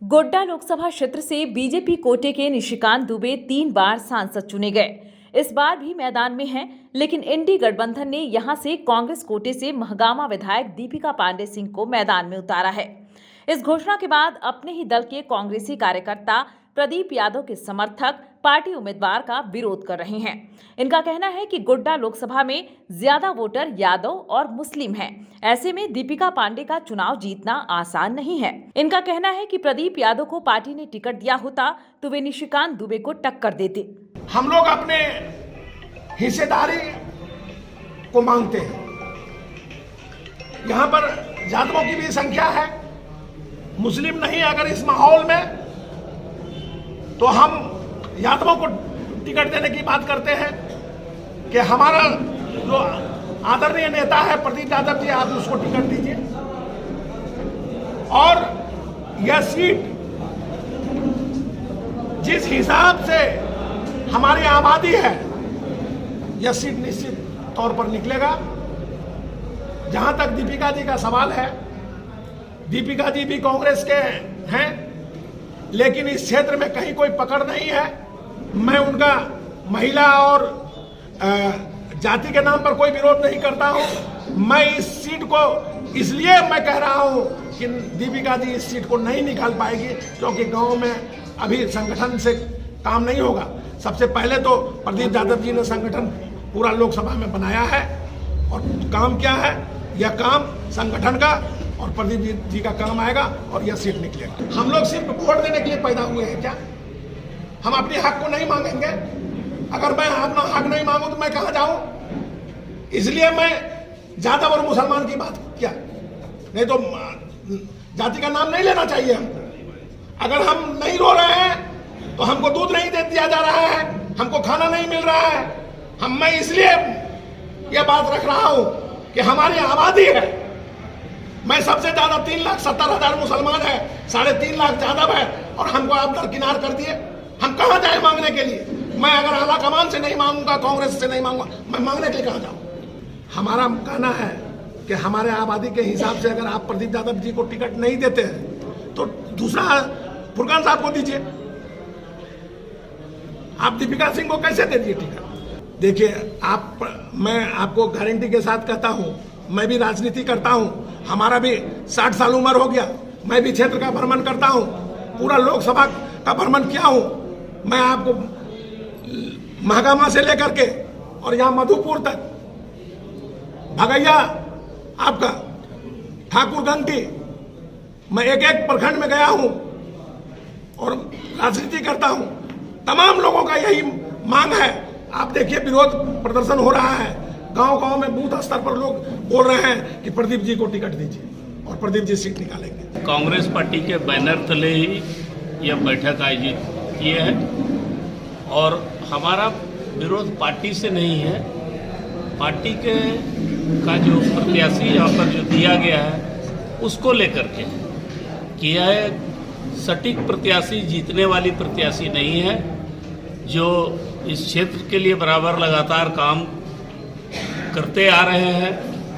गोड्डा लोकसभा क्षेत्र से बीजेपी कोटे के निशिकांत दुबे 3 बार सांसद चुने गए। इस बार भी मैदान में हैं, लेकिन इंडी गठबंधन ने यहां से कांग्रेस कोटे से महगामा विधायक दीपिका पांडे सिंह को मैदान में उतारा है। इस घोषणा के बाद अपने ही दल के कांग्रेसी कार्यकर्ता प्रदीप यादव के समर्थक पार्टी उम्मीदवार का विरोध कर रहे हैं। इनका कहना है कि गोड्डा लोकसभा में ज्यादा वोटर यादव और मुस्लिम हैं। ऐसे में दीपिका पांडे का चुनाव जीतना आसान नहीं है। इनका कहना है कि प्रदीप यादव को पार्टी ने टिकट दिया होता तो वे निशिकांत दुबे को टक्कर देते। हम लोग अपने हिस्सेदारी को मांगते हैं। यहाँ पर यादवों की भी संख्या है, मुस्लिम नहीं। अगर इस माहौल में तो हम यादवों को टिकट देने की बात करते हैं कि हमारा जो आदरणीय नेता है प्रदीप यादव जी, आप उसको टिकट दीजिए। और यह सीट जिस हिसाब से हमारी आबादी है, यह सीट निश्चित तौर पर निकलेगा। जहां तक दीपिका जी का सवाल है, दीपिका जी भी कांग्रेस के हैं, लेकिन इस क्षेत्र में कहीं कोई पकड़ नहीं है। मैं उनका महिला और जाति के नाम पर कोई विरोध नहीं करता हूं। मैं इस सीट को इसलिए मैं कह रहा हूं कि दीपिका जी इस सीट को नहीं निकाल पाएगी, क्योंकि गांव में अभी संगठन से काम नहीं होगा। सबसे पहले तो प्रदीप यादव जी ने संगठन पूरा लोकसभा में बनाया है, और काम क्या है, यह काम संगठन का और प्रदीप जी का काम आएगा और यह सीट निकलेगा। हम लोग सिर्फ वोट देने के लिए पैदा हुए हैं क्या? हम अपने हक को नहीं मांगेंगे? अगर मैं अपना हक नहीं मांगू तो मैं कहां जाऊं? इसलिए मैं यादव और मुसलमान की बात किया, नहीं तो जाति का नाम नहीं लेना चाहिए हमको। अगर हम नहीं रो रहे हैं तो हमको दूध नहीं दे दिया जा रहा है, हमको खाना नहीं मिल रहा है। मैं इसलिए यह बात रख रहा हूं कि हमारी आबादी है। मैं सबसे ज्यादा 3,70,000 मुसलमान है, 3.5 लाख यादव है, और हमको आप दरकिनार कर दिए। हम कहां जाए मांगने के लिए? मैं अगर आला कमान से नहीं मांगूंगा, कांग्रेस से नहीं मांगूंगा, मैं मांगने के लिए कहां जाऊं? हमारा कहना है कि हमारे आबादी के हिसाब से अगर आप प्रदीप यादव जी को टिकट नहीं देते हैं तो दूसरा फुरकान साहब को दीजिए। आप दीपिका सिंह को कैसे दे दिए टिकट? देखिए, मैं आपको गारंटी के साथ कहता हूं, मैं भी राजनीति करता हूं, हमारा भी 60 साल उम्र हो गया। मैं भी क्षेत्र का भ्रमण करता हूं, पूरा लोकसभा का भ्रमण किया हूं। मैं आपको महगामा से लेकर के और यहाँ मधुपुर तक, भगैया, आपका ठाकुरगंज की, मैं एक एक प्रखंड में गया हूं और राजनीति करता हूं। तमाम लोगों का यही मांग है। आप देखिए, विरोध प्रदर्शन हो रहा है, गांव-गांव में बूथ स्तर पर लोग बोल रहे हैं कि प्रदीप जी को टिकट दीजिए और प्रदीप जी सीट निकालेंगे। कांग्रेस पार्टी के बैनर तले ही यह बैठक आयोजित किए है, और हमारा विरोध पार्टी से नहीं है। पार्टी का जो प्रत्याशी यहाँ पर जो दिया गया है उसको लेकर के किया है। सटीक प्रत्याशी, जीतने वाली प्रत्याशी नहीं है, जो इस क्षेत्र के लिए बराबर लगातार काम करते आ रहे हैं,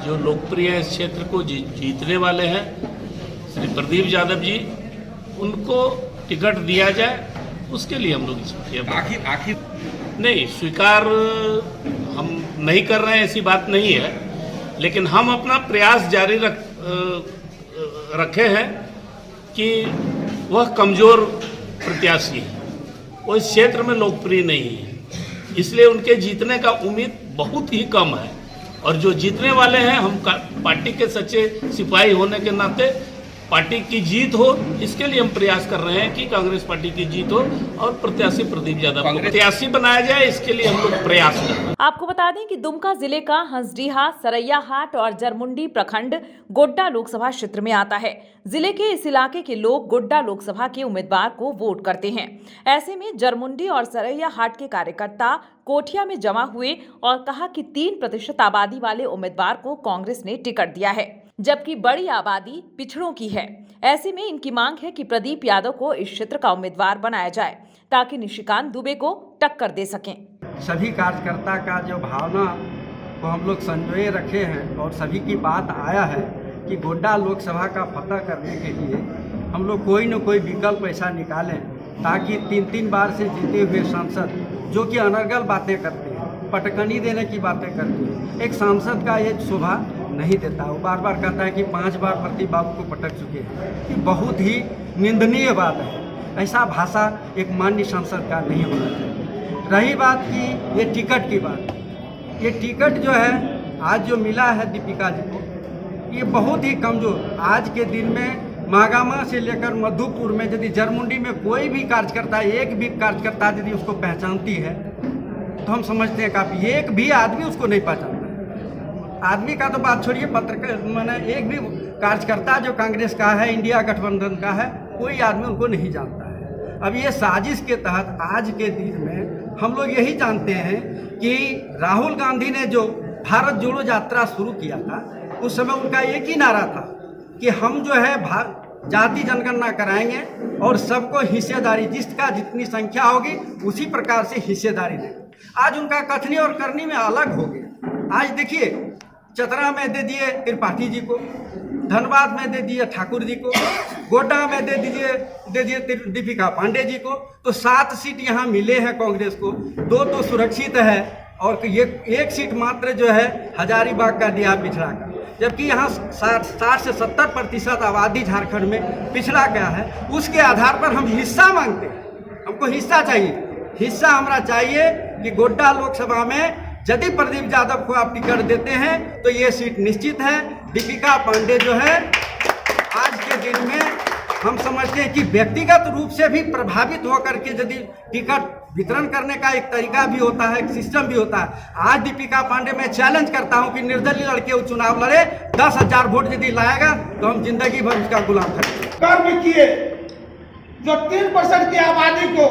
जो लोकप्रिय इस क्षेत्र को जीतने वाले हैं, श्री प्रदीप यादव जी, उनको टिकट दिया जाए, उसके लिए हम लोग आखिर नहीं स्वीकार हम नहीं कर रहे हैं, ऐसी बात नहीं है। लेकिन हम अपना प्रयास जारी रखे हैं कि वह कमजोर प्रत्याशी है, वो इस क्षेत्र में लोकप्रिय नहीं है, इसलिए उनके जीतने का उम्मीद बहुत ही कम है। और जो जीतने वाले हैं, हम पार्टी के सच्चे सिपाही होने के नाते पार्टी की जीत हो, इसके लिए हम प्रयास कर रहे हैं कि कांग्रेस पार्टी की जीत हो और प्रत्याशी प्रदीप यादव को प्रत्याशी बनाया जाए, इसके लिए हम लोग प्रयास कर रहे हैं। आपको बता दें कि दुमका जिले का हंसडीहा, सरैयाहाट और जरमुंडी प्रखंड गोड्डा लोकसभा क्षेत्र में आता है। जिले के इस इलाके के लोग गोड्डा लोकसभा के उम्मीदवार को वोट करते हैं। ऐसे में जरमुंडी और सरैयाहाट के कार्यकर्ता कोठिया में जमा हुए और कहा कि 3% आबादी वाले उम्मीदवार को कांग्रेस ने टिकट दिया है, जबकि बड़ी आबादी पिछड़ों की है। ऐसे में इनकी मांग है कि प्रदीप यादव को इस क्षेत्र का उम्मीदवार बनाया जाए, ताकि निशिकांत दुबे को टक्कर दे सकें। सभी कार्यकर्ता का जो भावना को हम लोग संजोए रखे हैं, और सभी की बात आया है कि गोड्डा लोकसभा का फतह करने के लिए हम लोग कोई न कोई विकल्प ऐसा निकालें ताकि 3-3 बार से जीते हुए सांसद जो कि अनर्गल बातें करते हैं, पटकनी देने की बातें करते हैं, एक सांसद का ये शोभा नहीं देता। वो बार बार कहता है कि 5 बार प्रदीप बाबू को पटक चुके हैं। ये बहुत ही निंदनीय बात है। ऐसा भाषा एक माननीय सांसद का नहीं होना चाहिए। रही बात की ये टिकट की बात, ये टिकट जो है आज जो मिला है दीपिका जी को, ये बहुत ही कमज़ोर। आज के दिन में महागामा से लेकर मधुपुर में यदि जरमुंडी में कोई भी कार्यकर्ता, एक भी कार्यकर्ता यदि उसको पहचानती है तो हम समझते हैं काफ़ी। एक भी आदमी उसको नहीं पहचानता। आदमी का तो बात छोड़िए, पत्रकार मैंने एक भी कार्यकर्ता जो कांग्रेस का है, इंडिया गठबंधन का है, कोई आदमी उनको नहीं जानता है। अब ये साजिश के तहत आज के दिन में हम लोग यही जानते हैं कि राहुल गांधी ने जो भारत जोड़ो यात्रा शुरू किया था, उस समय उनका एक ही नारा था कि हम जो है जाति जनगणना कराएंगे और सबको हिस्सेदारी, जिसका जितनी संख्या होगी उसी प्रकार से हिस्सेदारी देंगे। आज उनका कथनी और करनी में अलग हो गया। आज देखिए, चतरा में दे दिए त्रिपाठी जी को, धनबाद में दे दिए ठाकुर जी को, गोड्डा में दे दिए दीपिका पांडे जी को। तो 7 सीट यहाँ मिले हैं कांग्रेस को, 2 तो सुरक्षित है और ये 1 सीट मात्र जो है हजारीबाग का दिया पिछड़ा का। जबकि यहाँ 60 से 70% आबादी झारखंड में पिछड़ा गया है। उसके आधार पर हम हिस्सा मांगते हैं, हमको हिस्सा चाहिए। हिस्सा हमारा चाहिए कि गोड्डा लोकसभा में यदि प्रदीप यादव को आप टिकट देते हैं तो ये सीट निश्चित है। दीपिका पांडे जो है आज के दिन में हम समझते हैं कि व्यक्तिगत रूप से भी प्रभावित होकर के यदि टिकट वितरण करने का एक तरीका भी होता है, एक सिस्टम भी होता है। आज दीपिका पांडे मैं चैलेंज करता हूं कि निर्दलीय लड़के वो चुनाव लड़े, 10,000 वोट यदि लाएगा तो हम जिंदगी भर उसका गुलाम करेंगे। कर्म किए जो 3% की आबादी को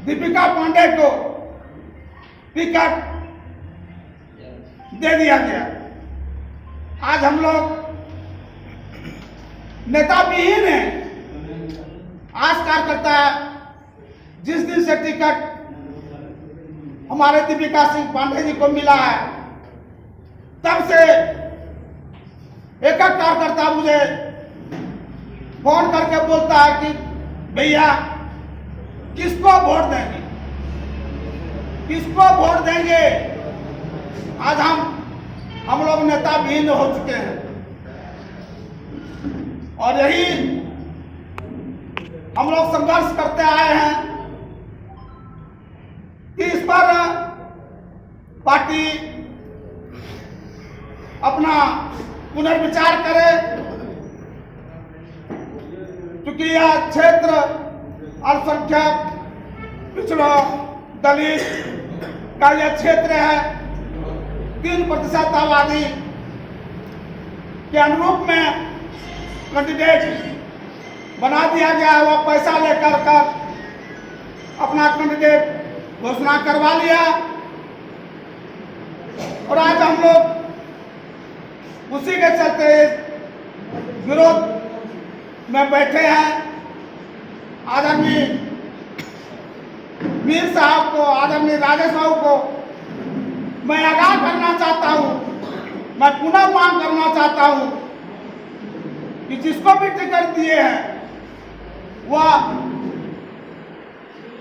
दीपिका पांडे को टिकट दे दिया गया। आज हम लोग नेता विहीन है। आज कार्यकर्ता जिस दिन से टिकट हमारे दीपिका सिंह पांडे जी को मिला है, तब से एक कार्यकर्ता मुझे फोन करके बोलता है कि भैया किसको वोट देंगे, किसको वोट देंगे। आज हम लोग नेता विहीन हो चुके हैं और यही हम लोग संघर्ष करते आए हैं कि इस पर पार्टी अपना पुनर्विचार करे, क्योंकि यह क्षेत्र अल्पसंख्यक, पिछड़ों, दलित का यह क्षेत्र है। 3% आबादी के अनुरूप में कैंडिडेट बना दिया गया है। वह पैसा लेकर अपना कैंडिडेट घोषणा करवा लिया और आज हम लोग उसी के चलते विरोध में बैठे हैं। आदरणीय मीर साहब को, आदरणीय राजेश बाबू को मैं आगाह करना चाहता हूं, मैं पुनः मांग करना चाहता हूं कि जिसको भी टिकट दिए हैं वह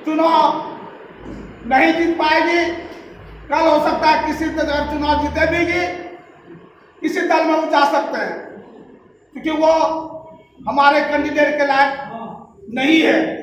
चुनाव नहीं जीत पाएगी। कल हो सकता है किसी तरह चुनाव जीते भी किसी दल में वो जा सकते हैं, क्योंकि वो हमारे कैंडिडेट के लायक नहीं है।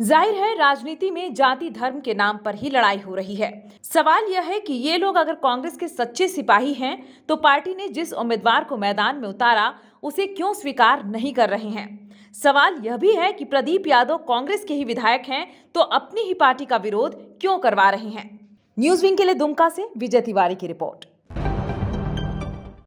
जाहिर है राजनीति में जाति धर्म के नाम पर ही लड़ाई हो रही है। सवाल यह है कि ये लोग अगर कांग्रेस के सच्चे सिपाही हैं तो पार्टी ने जिस उम्मीदवार को मैदान में उतारा उसे क्यों स्वीकार नहीं कर रहे हैं। सवाल यह भी है कि प्रदीप यादव कांग्रेस के ही विधायक हैं तो अपनी ही पार्टी का विरोध क्यों करवा रहे हैं। न्यूज़ विंग के लिए दुमका से विजय तिवारी की रिपोर्ट।